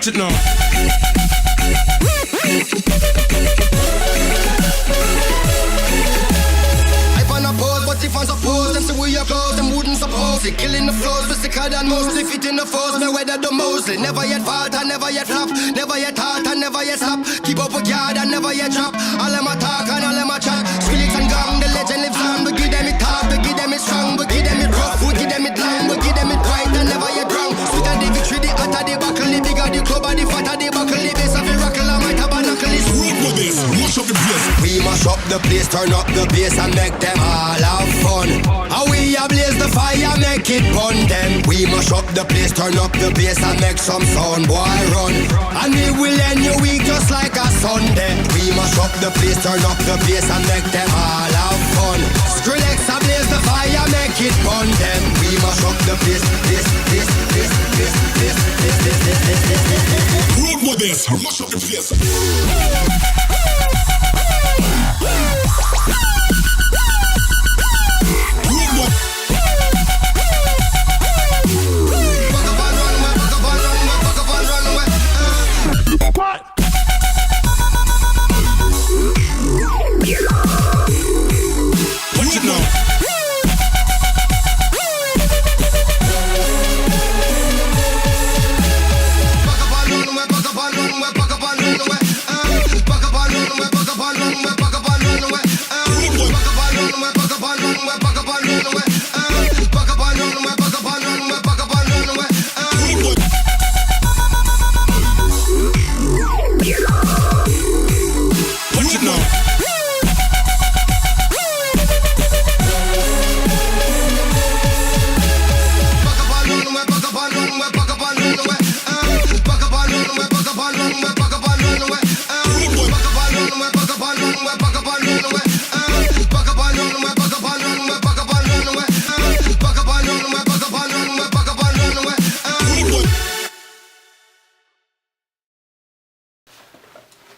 Watch it now. I find a pose, but if I suppose them say we are close, them wouldn't suppose it. Killing the flows, we sicker than mostly fitting the foes, me weather the mostly. Never yet fault and never yet flop, never yet halt and never yet stop. Keep up with yard and never yet drop. All them a talk and all them a chat. Skrillex and Gang, the legend lives on. We give them it hard, we give them it strong, we give them it rough, we give them it long, we give them it right and never yet wrong. Sweeter the victory, the hotter the buckle, the bigger the club and the fatter the buckle, the bass of the rockle and my tabernacle is. Rock with this, mash up the place. We mash up the place, turn up the bass and make them all have fun. How we ablaze the fire, make it burn them. We mash up the place, turn up the bass and make some sound, boy run. And we will end your week just like a Sunday. We mash up the place, turn up the bass and make them all have fun. Skrillex ablaze the fire, make it burn them. We mash up the place, this. Rock with this, mash up the place.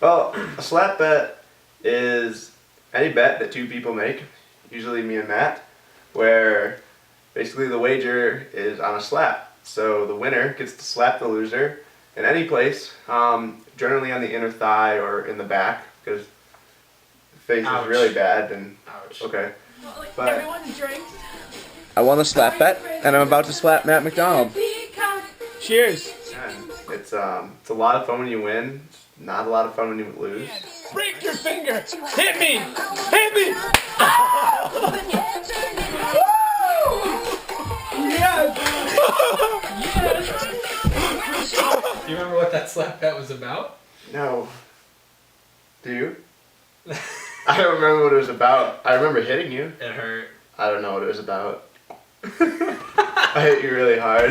Well, a slap bet is any bet that two people make, usually me and Matt, where basically the wager is on a slap. So the winner gets to slap the loser in any place, generally on the inner thigh or in the back, because the face is really bad. And okay, but Everyone drink. I won a slap bet, and I'm about to slap Matt McDonald. Cheers. and it's a lot of fun when you win. It's not a lot of fun when you lose. Break your finger. Hit me. Hit me. Yes. Do you remember what that slap bet was about? No. Do you? I don't remember what it was about. I remember hitting you. It hurt. I don't know what it was about. I hit you really hard.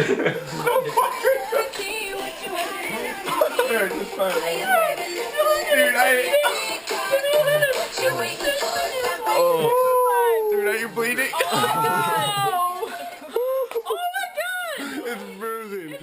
Oh, dude, are you bleeding? Oh my god. It's bruising.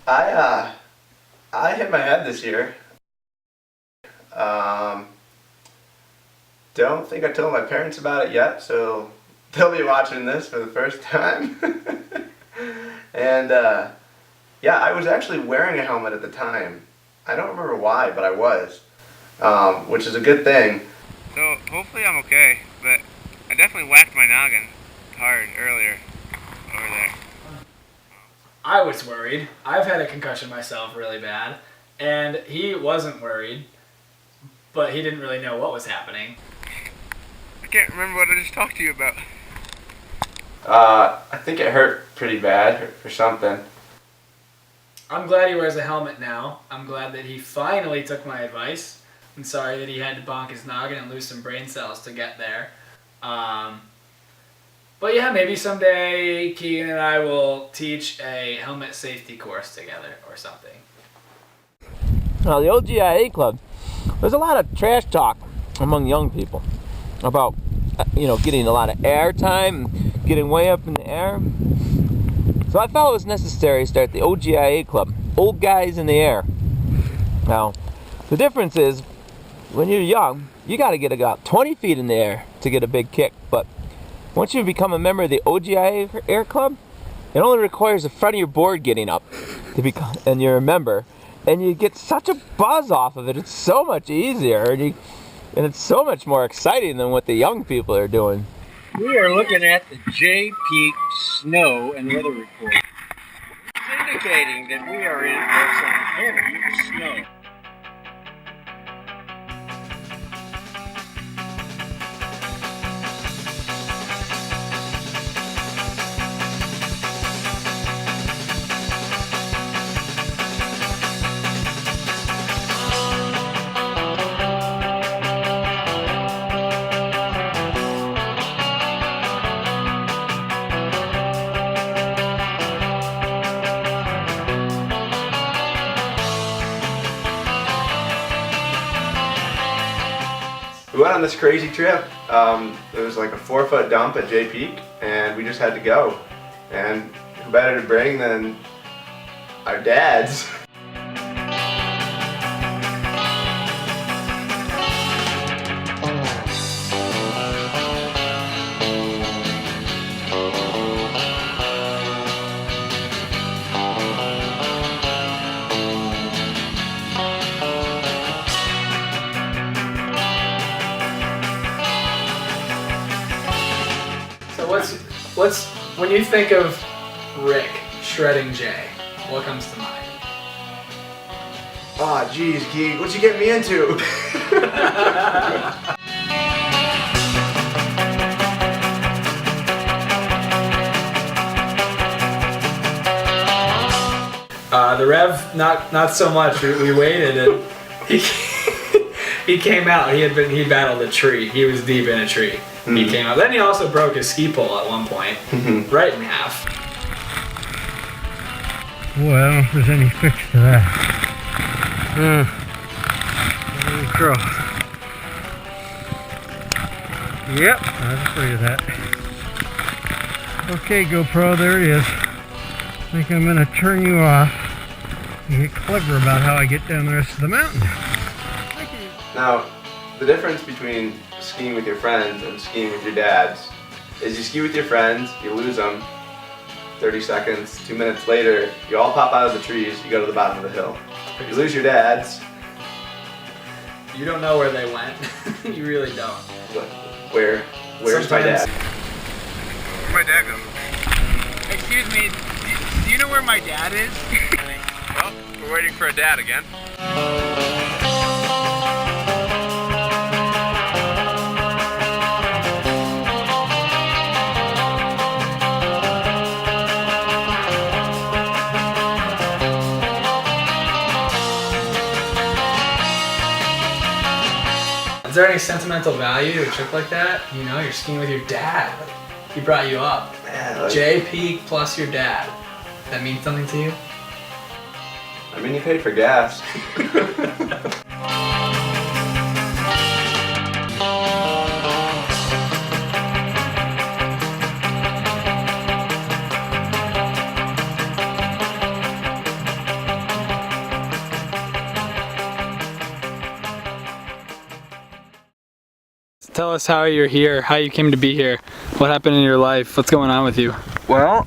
I hit my head this year. Don't think I told my parents about it yet, so they'll be watching this for the first time. And yeah, I was actually wearing a helmet at the time. I don't remember why, but I was, which is a good thing. So hopefully I'm okay, but I definitely whacked my noggin hard earlier over there. I was worried. I've had a concussion myself really bad, and he wasn't worried, but he didn't really know what was happening. I can't remember what I just talked to you about. I think it hurt pretty bad or something. I'm glad he wears a helmet now. I'm glad that he finally took my advice. I'm sorry that he had to bonk his noggin and lose some brain cells to get there. But yeah, maybe someday Keegan and I will teach a helmet safety course together or something. Now, the OGIA club, there's a lot of trash talk among young people about, getting a lot of air time, getting way up in the air. So I felt it was necessary to start the OGIA club, Old Guys in the Air. Now, the difference is, when you're young, you got to get about 20 feet in the air to get a big kick. But once you become a member of the OGIA Air Club, it only requires the front of your board getting up to become, and you're a member, and you get such a buzz off of it. It's so much easier, and it's so much more exciting than what the young people are doing. We are looking at the J Peak snow and weather report. It's indicating that we are in for some heavy snow. We went on this crazy trip. It was like a 4-foot dump at J Peak, and we just had to go. And who better to bring than our dads? What's when you think of Rick shredding Jay, what comes to mind? Aw, geez, Geek, what'd you get me into? The Rev, not so much. We waited, and he came out. He battled a tree. He was deep in a tree. Mm-hmm. He came out. Then he also broke his ski pole at one point, right in half. Boy, I don't know if there's any fix to that. Holy crow. Yep, I was afraid of that. Okay, GoPro, there it is. I think I'm going to turn you off and get clever about how I get down the rest of the mountain. Now, the difference between skiing with your friends and skiing with your dads is you ski with your friends, you lose them, 30 seconds, 2 minutes later, you all pop out of the trees, you go to the bottom of the hill. You lose your dads. You don't know where they went. You really don't. Where's Sometimes. my dad? Where'd my dad go? Excuse me, do you know where my dad is? Well, we're waiting for a dad again. Is there any sentimental value to a trip like that? You know, you're skiing with your dad. He brought you up. Man, like, J Peak plus your dad. That means something to you? I mean, you paid for gas. Tell us how you're here, how you came to be here, what happened in your life, what's going on with you? Well,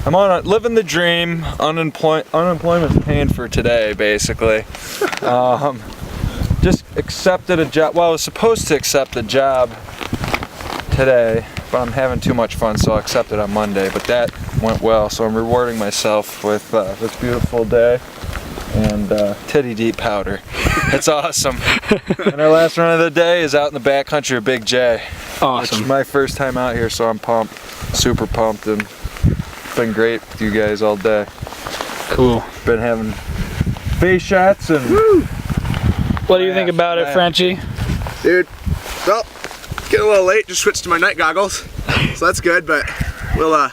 I'm living the dream. Unemployment's paying for today, basically. Just accepted a job. Well, I was supposed to accept a job today, but I'm having too much fun, so I'll accept it on Monday. But that went well, so I'm rewarding myself with this beautiful day and titty deep powder. It's awesome. And our last run of the day is out in the backcountry of Big J. Awesome. It's my first time out here, so I'm pumped, super pumped, and it's been great with you guys all day. Cool. Been having face shots and. Woo! What do you think about it, Frenchie? Dude, well, getting a little late, just switched to my night goggles, so that's good, but we'll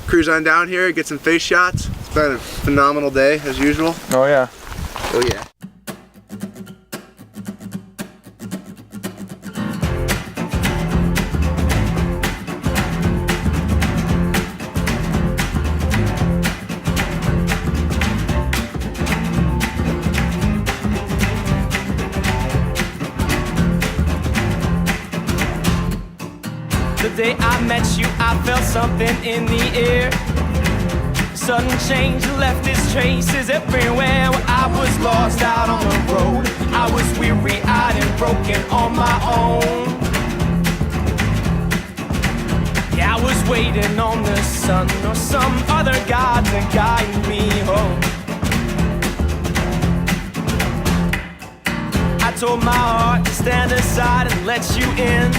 cruise on down here, get some face shots. It's been a phenomenal day, as usual. Oh yeah. Oh yeah. The day I met you, I felt something in the air. Sudden change left its traces everywhere. I was lost out on the road. I was weary-eyed and broken on my own. Yeah, I was waiting on the sun or some other god to guide me home. I told my heart to stand aside and let you in.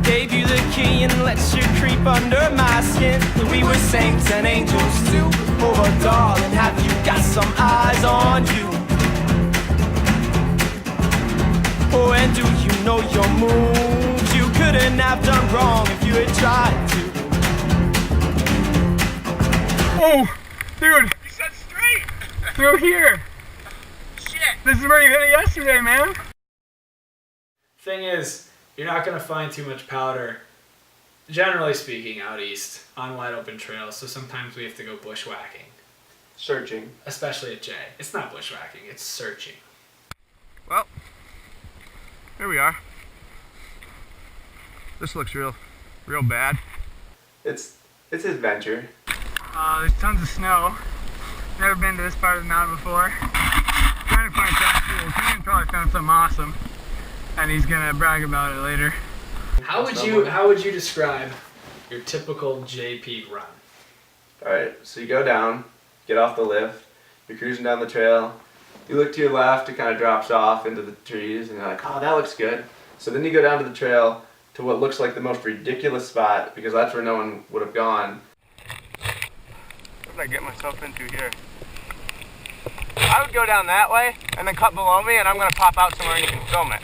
Gave you the key and let you creep under my skin. We were saints and angels too. Oh, darling, have you got some eyes on you? Oh, and do you know your moves? You couldn't have done wrong if you had tried to. Oh, dude. You said straight. Through here. Shit. This is where you hit it yesterday, man. Thing is, you're not going to find too much powder, generally speaking, out east on wide open trails, so sometimes we have to go bushwhacking. Searching. Especially at J. It's not bushwhacking, it's searching. Well, here we are. This looks real bad. It's adventure. There's tons of snow. Never been to this part of the mountain before. Trying to find something cool. Keegan probably found something awesome, and he's gonna brag about it later. How would you describe your typical J Peak run? Alright, so you go down, get off the lift, you're cruising down the trail, you look to your left, it kind of drops off into the trees, and you're like, oh, that looks good. So then you go down to the trail to what looks like the most ridiculous spot, because that's where no one would have gone. What did I get myself into here? I would go down that way, and then cut below me, and I'm going to pop out somewhere and you can film it.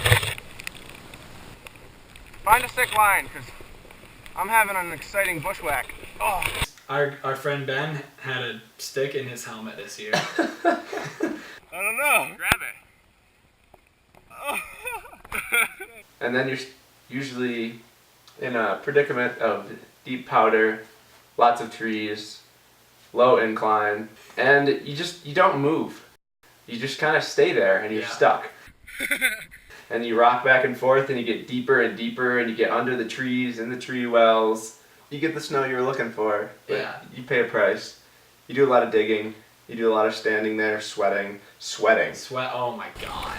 Find a sick line, because I'm having an exciting bushwhack. Oh. Our friend Ben had a stick in his helmet this year. I don't know. Grab it. Oh. And then you're usually in a predicament of deep powder, lots of trees, low incline, and you don't move. You just kind of stay there and you're stuck. And you rock back and forth and you get deeper and deeper and you get under the trees, in the tree wells. You get the snow you're looking for, but you pay a price. You do a lot of digging. You do a lot of standing there, sweating. Sweat, oh my god.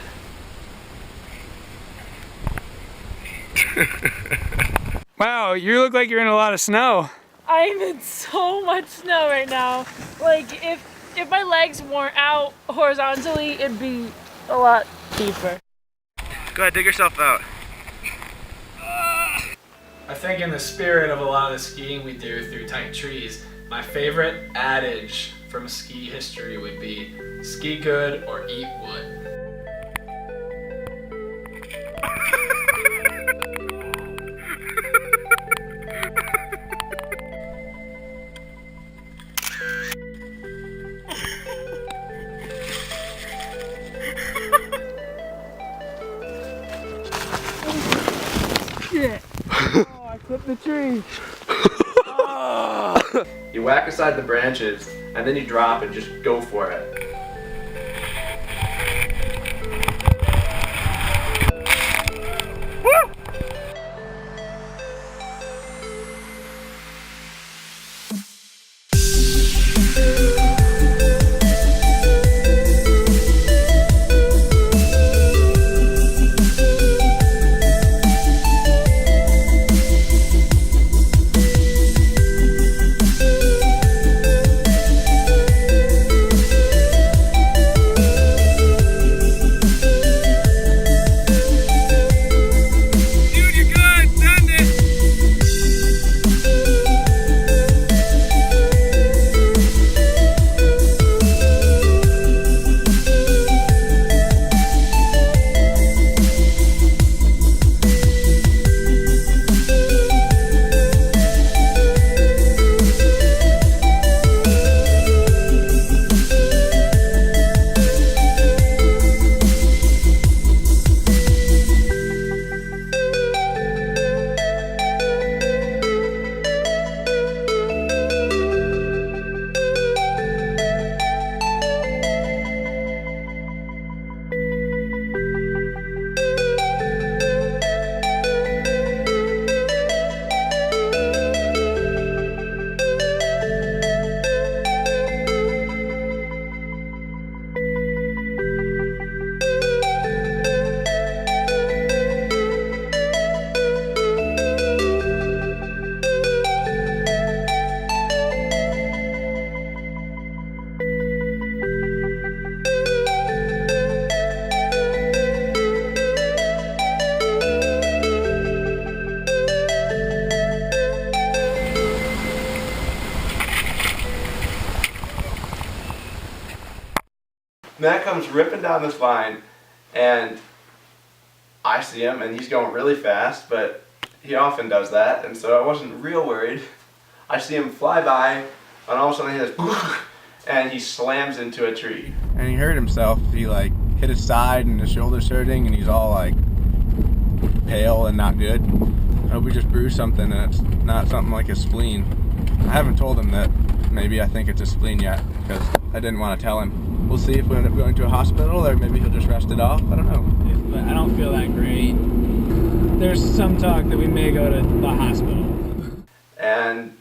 Wow, you look like you're in a lot of snow. I'm in so much snow right now. Like, if my legs weren't out horizontally, it'd be a lot deeper. Go ahead, dig yourself out. I think in the spirit of a lot of the skiing we do through tight trees, my favorite adage from ski history would be, ski good or eat wood. Shit. Oh, I clipped the tree. You whack aside the branches, and then you drop and just go for it. Matt comes ripping down this line, and I see him, and he's going really fast, but he often does that, and so I wasn't real worried. I see him fly by, and all of a sudden he does, and he slams into a tree. And he hurt himself. He like hit his side and his shoulder's hurting, and he's all like pale and not good. I hope he just bruised something and it's not something like his spleen. I haven't told him that maybe I think it's a spleen yet because I didn't want to tell him. We'll see if we end up going to a hospital or maybe he'll just rest it off. I don't know. I don't feel that great. There's some talk that we may go to the hospital. And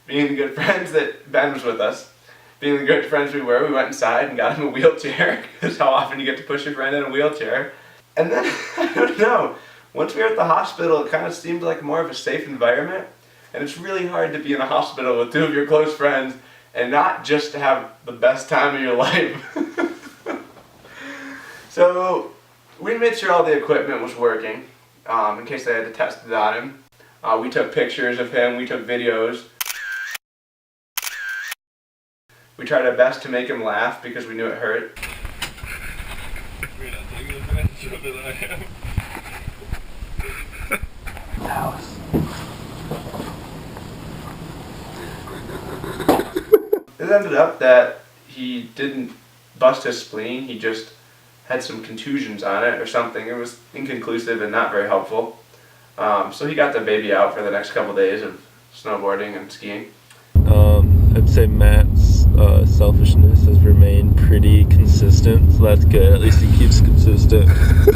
being the good friends that Ben was with us, being the good friends we were, we went inside and got him a wheelchair, because how often you get to push your friend in a wheelchair. And then, I don't know, once we were at the hospital, it kind of seemed like more of a safe environment. And it's really hard to be in a hospital with two of your close friends and not just to have the best time of your life. So we made sure all the equipment was working in case they had to test it on him. We took pictures of him, we took videos. We tried our best to make him laugh because we knew it hurt. It ended up that he didn't bust his spleen, he just had some contusions on it or something. It was inconclusive and not very helpful. So he got the baby out for the next couple days of snowboarding and skiing. I'd say Matt's selfishness has remained pretty consistent, so that's good. At least he keeps consistent.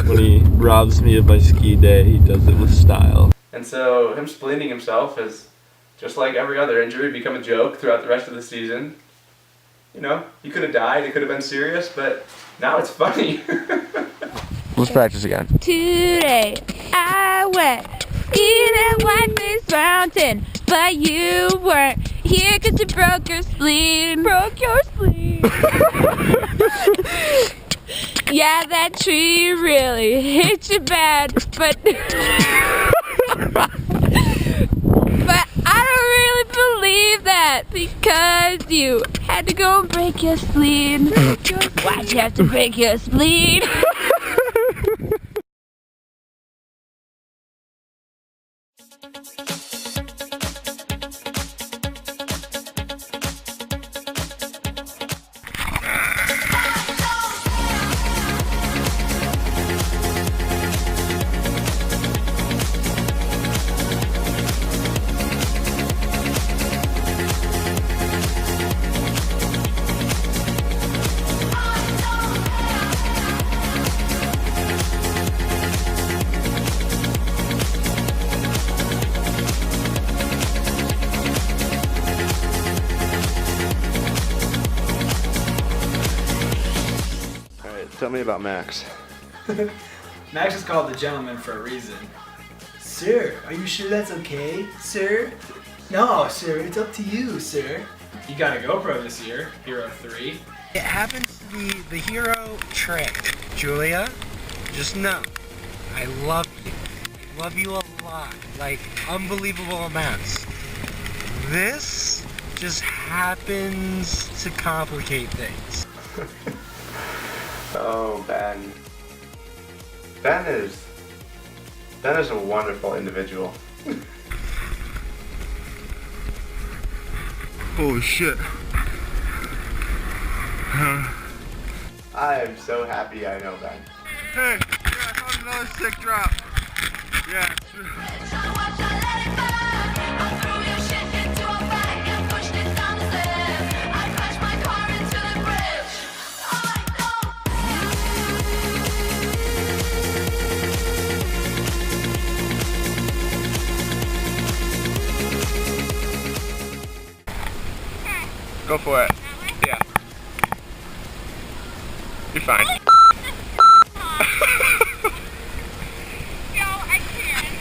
When he robs me of my ski day, he does it with style. And so him spleening himself has, just like every other injury, become a joke throughout the rest of the season. You know, he could have died, it could have been serious, but now it's funny. Let's practice again. Today I went in a white-faced mountain, but you weren't here because you broke your spleen. Broke your spleen. Yeah, that tree really hit you bad, but but I don't really believe that because you had to go and break your spleen. Why'd you have to break your spleen? Tell me about Max. Max is called the gentleman for a reason. Sir, are you sure that's okay, sir? No, sir, it's up to you, sir. He got a GoPro this year, Hero 3. It happens to be the hero trick. Julia, just know, I love you. I love you a lot, like unbelievable amounts. This just happens to complicate things. Oh, Ben. Ben is a wonderful individual. Holy shit. I am so happy I know Ben. Hey, yeah, I found another sick drop. Yeah. Go for it. Yeah. You're fine.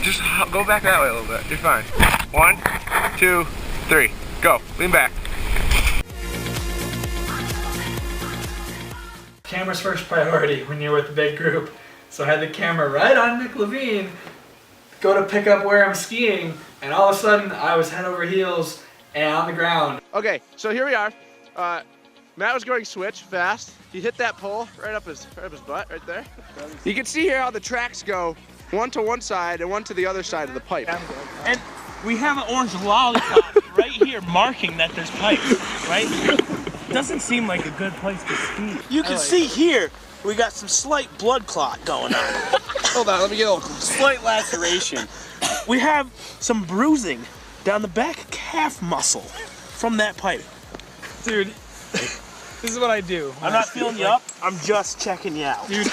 Just go back that way a little bit. You're fine. 1, 2, 3. Go. Lean back. Camera's first priority when you're with a big group. So I had the camera right on Nick Levine, go to pick up where I'm skiing, and all of a sudden I was head over heels and on the ground. Okay, so here we are. Matt was going switch fast. He hit that pole right up his butt right there. You can see here how the tracks go, one to one side and one to the other side of the pipe. And we have an orange lollipop right here marking that there's pipes, right? Doesn't seem like a good place to ski. You can see here, we got some slight blood clot going on. Hold on, let me get a little Slight laceration. We have some bruising down the back calf muscle from that pipe. Dude, this is what I do. I'm not feeling you up, I'm just checking you out. Dude,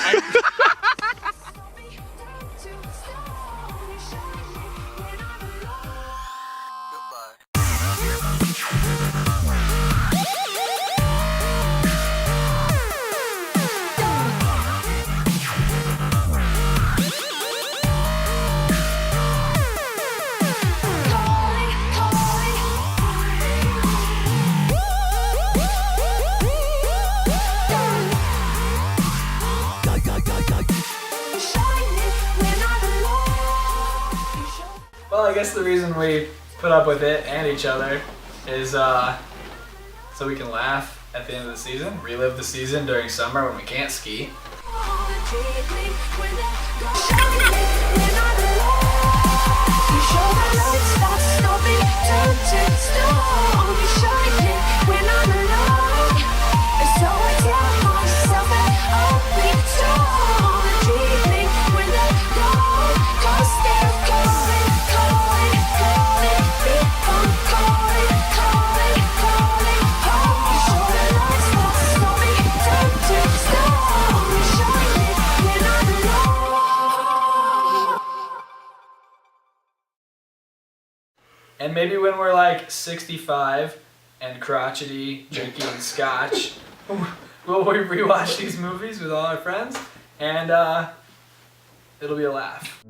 well, I guess the reason we put up with it and each other is so we can laugh at the end of the season, relive the season during summer when we can't ski. And maybe when we're like 65 and crotchety drinking scotch, we'll rewatch these movies with all our friends, and it'll be a laugh.